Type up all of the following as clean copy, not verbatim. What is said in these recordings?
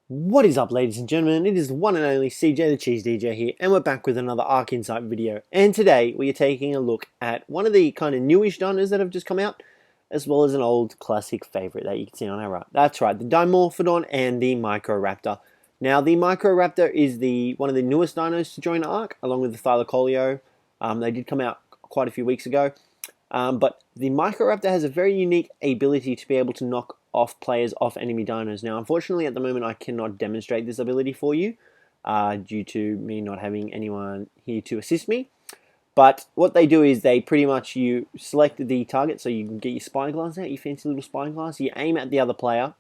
What is up, ladies and gentlemen? It is the one and only CJ the Cheese DJ here, and we're back with another Ark Insight video. And today we are taking a look at one of the kind of newish dinos that have just come out, as well as an old classic favorite that you can see on our right. That's right, the Dimorphodon and the Microraptor. Now, the Microraptor is one of the newest dinos to join Ark, along with the Thylacoleo. They did come out quite a few weeks ago. But the Microraptor has a very unique ability to be able to knock off players off enemy dinos. Now, unfortunately, at the moment, I cannot demonstrate this ability for you due to me not having anyone here to assist me. But what they do is they pretty much, you select the target, so you can get your spyglass out, your fancy little spyglass, you aim at the other player,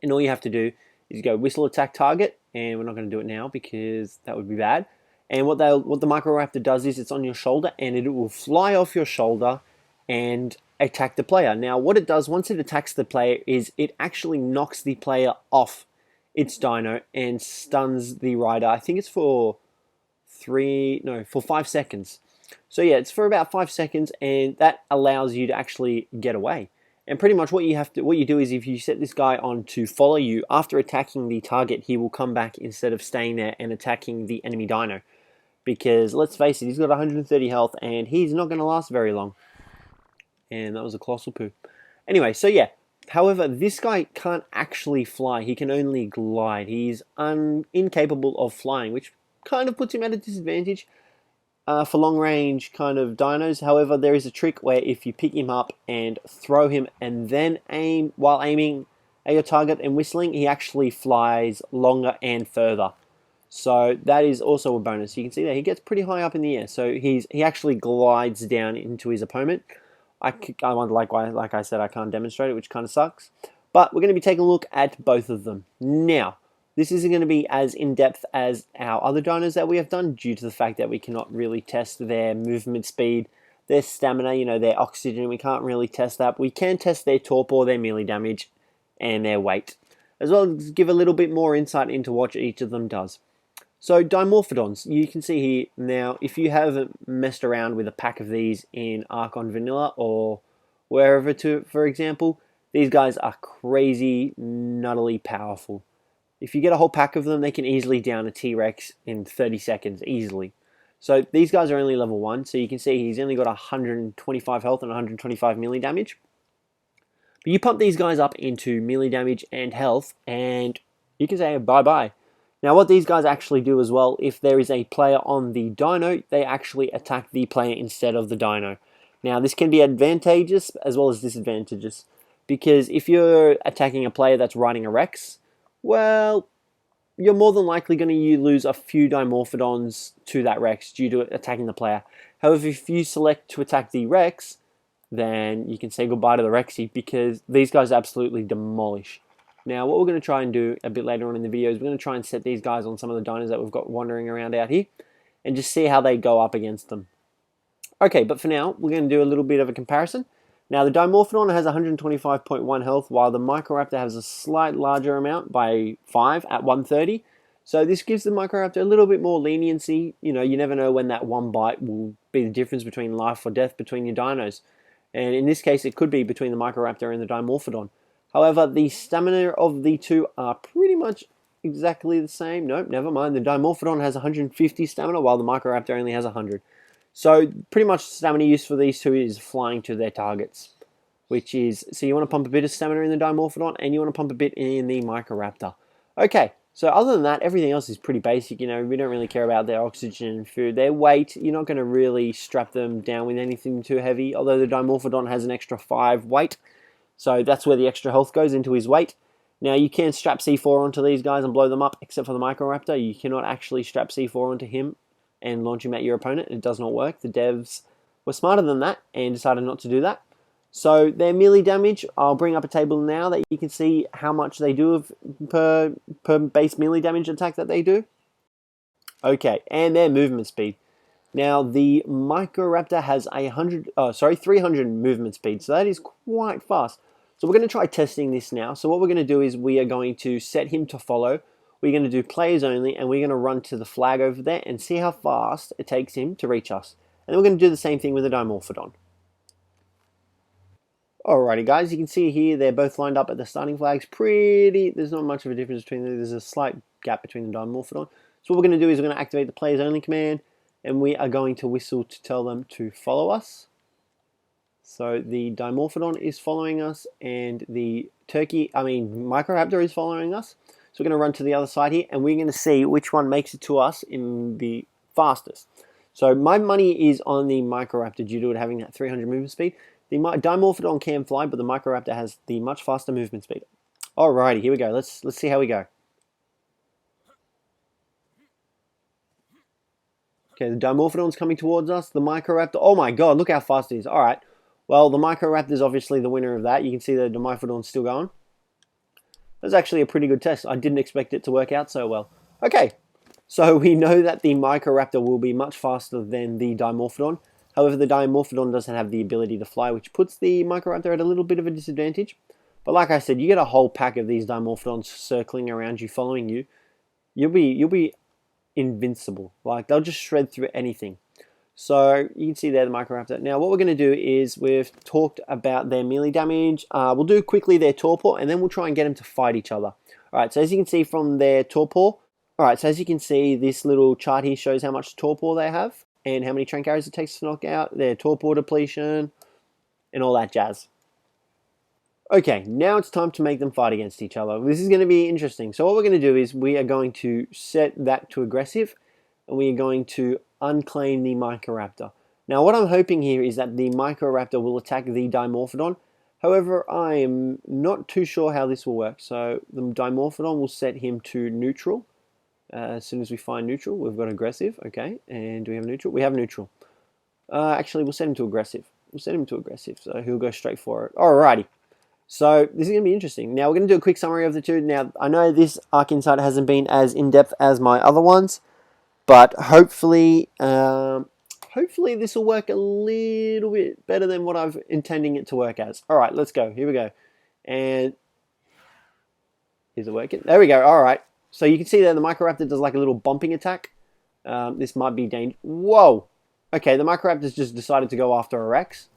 and all you have to do is go whistle attack target, and we're not going to do it now because that would be bad. And what the Microraptor does is it's on your shoulder, and it will fly off your shoulder and attack the player. Now, what it does once it attacks the player is it actually knocks the player off its dino and stuns the rider. I think it's for 5 seconds. So yeah, it's for about 5 seconds, and that allows you to actually get away. And pretty much what you do is if you set this guy on to follow you, after attacking the target, he will come back instead of staying there and attacking the enemy dino. Because let's face it, he's got 130 health and he's not going to last very long. And that was a colossal poo. Anyway, so yeah. However, this guy can't actually fly. He can only glide. He's incapable of flying, which kind of puts him at a disadvantage for long-range kind of dinos. However, there is a trick where if you pick him up and throw him and then aim while aiming at your target and whistling, he actually flies longer and further. So that is also a bonus. You can see that he gets pretty high up in the air. So he actually glides down into his opponent. Like I said, I can't demonstrate it, which kind of sucks. But we're going to be taking a look at both of them. Now, this isn't going to be as in-depth as our other dinos that we have done due to the fact that we cannot really test their movement speed, their stamina, their oxygen. We can't really test that. We can test their torpor, their melee damage, and their weight, as well as give a little bit more insight into what each of them does. So Dimorphodons, you can see here now, if you haven't messed around with a pack of these in Ark on Vanilla or wherever, for example, these guys are crazy, nuttily powerful. If you get a whole pack of them, they can easily down a T-Rex in 30 seconds, easily. So these guys are only level 1, so you can see he's only got 125 health and 125 melee damage. But you pump these guys up into melee damage and health, and you can say bye-bye. Now, what these guys actually do as well, if there is a player on the dino, they actually attack the player instead of the dino. Now, this can be advantageous as well as disadvantageous, because if you're attacking a player that's riding a Rex, well, you're more than likely going to lose a few Dimorphodons to that Rex due to attacking the player. However, if you select to attack the Rex, then you can say goodbye to the Rexy, because these guys absolutely demolish. Now, what we're going to try and do a bit later on in the video is we're going to try and set these guys on some of the dinos that we've got wandering around out here and just see how they go up against them. Okay, but for now, we're going to do a little bit of a comparison. Now, the Dimorphodon has 125.1 health, while the Microraptor has a slight larger amount by 5 at 130. So this gives the Microraptor a little bit more leniency. You never know when that one bite will be the difference between life or death between your dinos. And in this case, it could be between the Microraptor and the Dimorphodon. However, the stamina of the two are pretty much exactly the same. Nope, never mind. The Dimorphodon has 150 stamina, while the Microraptor only has 100. So, pretty much stamina use for these two is flying to their targets. So you want to pump a bit of stamina in the Dimorphodon, and you want to pump a bit in the Microraptor. Okay, so other than that, everything else is pretty basic. We don't really care about their oxygen and food. Their weight, you're not going to really strap them down with anything too heavy, although the Dimorphodon has an extra 5 weight. So that's where the extra health goes, into his weight. Now, you can strap C4 onto these guys and blow them up, except for the Microraptor. You cannot actually strap C4 onto him and launch him at your opponent. It does not work. The devs were smarter than that and decided not to do that. So their melee damage, I'll bring up a table now that you can see how much they do per base melee damage attack that they do. Okay, and their movement speed. Now, the Microraptor has 300 movement speed, so that is quite fast. So we're going to try testing this now. So what we're going to do is we are going to set him to follow. We're going to do players only, and we're going to run to the flag over there and see how fast it takes him to reach us. And then we're going to do the same thing with the Dimorphodon. Alrighty guys, you can see here they're both lined up at the starting flags. There's not much of a difference between them. There's a slight gap between the Dimorphodon. So what we're going to do is we're going to activate the players only command, and we are going to whistle to tell them to follow us. So the Dimorphodon is following us, and the Microraptor is following us. So we're going to run to the other side here, and we're going to see which one makes it to us in the fastest. So my money is on the Microraptor due to it having that 300 movement speed. The Dimorphodon can fly, but the Microraptor has the much faster movement speed. Alrighty, here we go. Let's see how we go. Okay, the Dimorphodon's coming towards us. The Microraptor, oh my god, look how fast it is. Alright, well, the Microraptor is obviously the winner of that. You can see the Dimorphodon's still going. That was actually a pretty good test. I didn't expect it to work out so well. Okay, so we know that the Microraptor will be much faster than the Dimorphodon. However, the Dimorphodon doesn't have the ability to fly, which puts the Microraptor at a little bit of a disadvantage. But like I said, you get a whole pack of these Dimorphodons circling around you, following you. You'll be invincible. Like, they'll just shred through anything. So you can see there the Microraptor. Now what we're going to do is we've talked about their melee damage. We'll do quickly their torpor, and then we'll try and get them to fight each other. Alright, so as you can see from their torpor, this little chart here shows how much torpor they have and how many trank arrows it takes to knock out, their torpor depletion, and all that jazz. Okay, now it's time to make them fight against each other. This is going to be interesting. So what we're going to do is we are going to set that to aggressive, and we are going to unclaim the Microraptor. Now what I'm hoping here is that the Microraptor will attack the Dimorphodon. However, I am not too sure how this will work. So the Dimorphodon will set him to neutral. As soon as we find neutral, we've got aggressive. Okay, and do we have neutral? We have neutral. Actually, we'll set him to aggressive. So he'll go straight for it. Alrighty. So this is going to be interesting. Now we're going to do a quick summary of the two. Now I know this Ark Insight hasn't been as in-depth as my other ones, but hopefully this will work a little bit better than what I'm intending it to work as. Alright, let's go. Here we go. And is it working? There we go. Alright. So you can see there the Microraptor does like a little bumping attack. This might be dangerous. Whoa! Okay, the Microraptor's just decided to go after a Rex.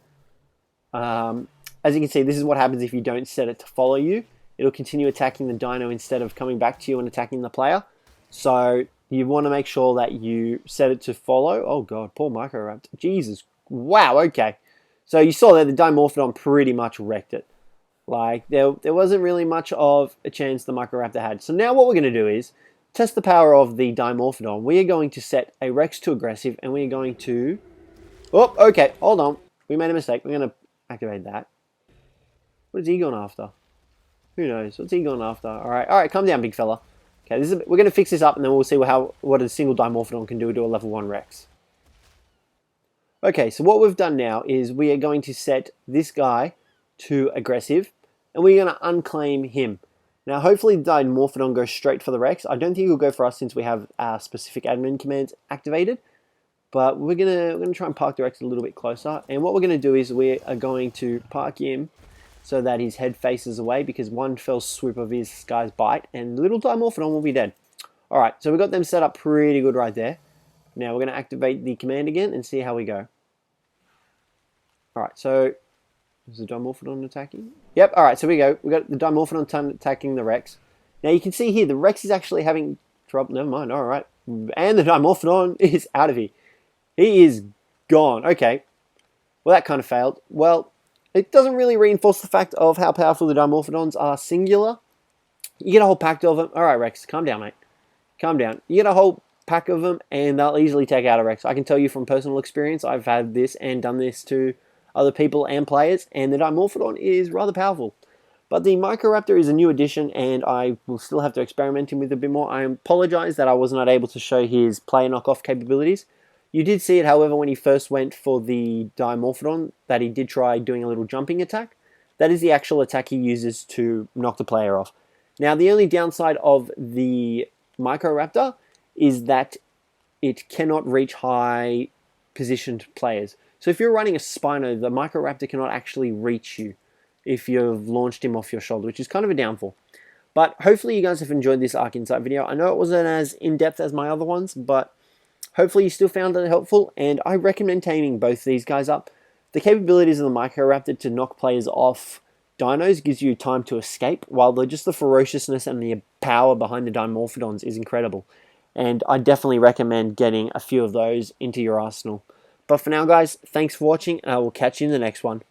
As you can see, this is what happens if you don't set it to follow you. It'll continue attacking the dino instead of coming back to you and attacking the player. So you want to make sure that you set it to follow. Oh god, poor Microraptor. Jesus. Wow, okay. So you saw there the Dimorphodon pretty much wrecked it. Like, there wasn't really much of a chance the Microraptor had. So now what we're going to do is test the power of the Dimorphodon. We are going to set a Rex to aggressive, and we are going to... Oh, okay, hold on. We made a mistake. We're going to activate that. What is he going after? Who knows? What's he going after? Alright, calm down, big fella. Okay, we're going to fix this up, and then we'll see what a single Dimorphodon can do to a level 1 Rex. Okay, so what we've done now is we are going to set this guy to aggressive, and we're going to unclaim him. Now, hopefully the Dimorphodon goes straight for the Rex. I don't think he'll go for us since we have our specific admin commands activated, but we're gonna try and park the Rex a little bit closer. And what we're going to do is we are going to park him so that his head faces away, because one fell swoop of this guy's bite, and little Dimorphodon will be dead. Alright, so we've got them set up pretty good right there. Now we're going to activate the command again and see how we go. Alright, so... is the Dimorphodon attacking? Yep, alright, so we go. We got the Dimorphodon attacking the Rex. Now you can see here, the Rex is actually having trouble. Never mind, alright. And the Dimorphodon is out of here. He is gone. Okay. Well, that kind of failed. Well, it doesn't really reinforce the fact of how powerful the Dimorphodons are singular. You get a whole pack of them. Alright, Rex, calm down, mate. Calm down. You get a whole pack of them, and they'll easily take out a Rex. I can tell you from personal experience, I've had this and done this to other people and players, and the Dimorphodon is rather powerful. But the Microraptor is a new addition, and I will still have to experiment with a bit more. I apologize that I was not able to show his player knockoff capabilities. You did see it, however, when he first went for the Dimorphodon, that he did try doing a little jumping attack. That is the actual attack he uses to knock the player off. Now, the only downside of the Microraptor is that it cannot reach high positioned players. So if you're running a Spino, the Microraptor cannot actually reach you if you've launched him off your shoulder, which is kind of a downfall. But hopefully you guys have enjoyed this Ark Insight video. I know it wasn't as in-depth as my other ones, but hopefully you still found it helpful, and I recommend taming both these guys up. The capabilities of the Microraptor to knock players off dinos gives you time to escape, while just the ferociousness and the power behind the Dimorphodons is incredible. And I definitely recommend getting a few of those into your arsenal. But for now, guys, thanks for watching, and I will catch you in the next one.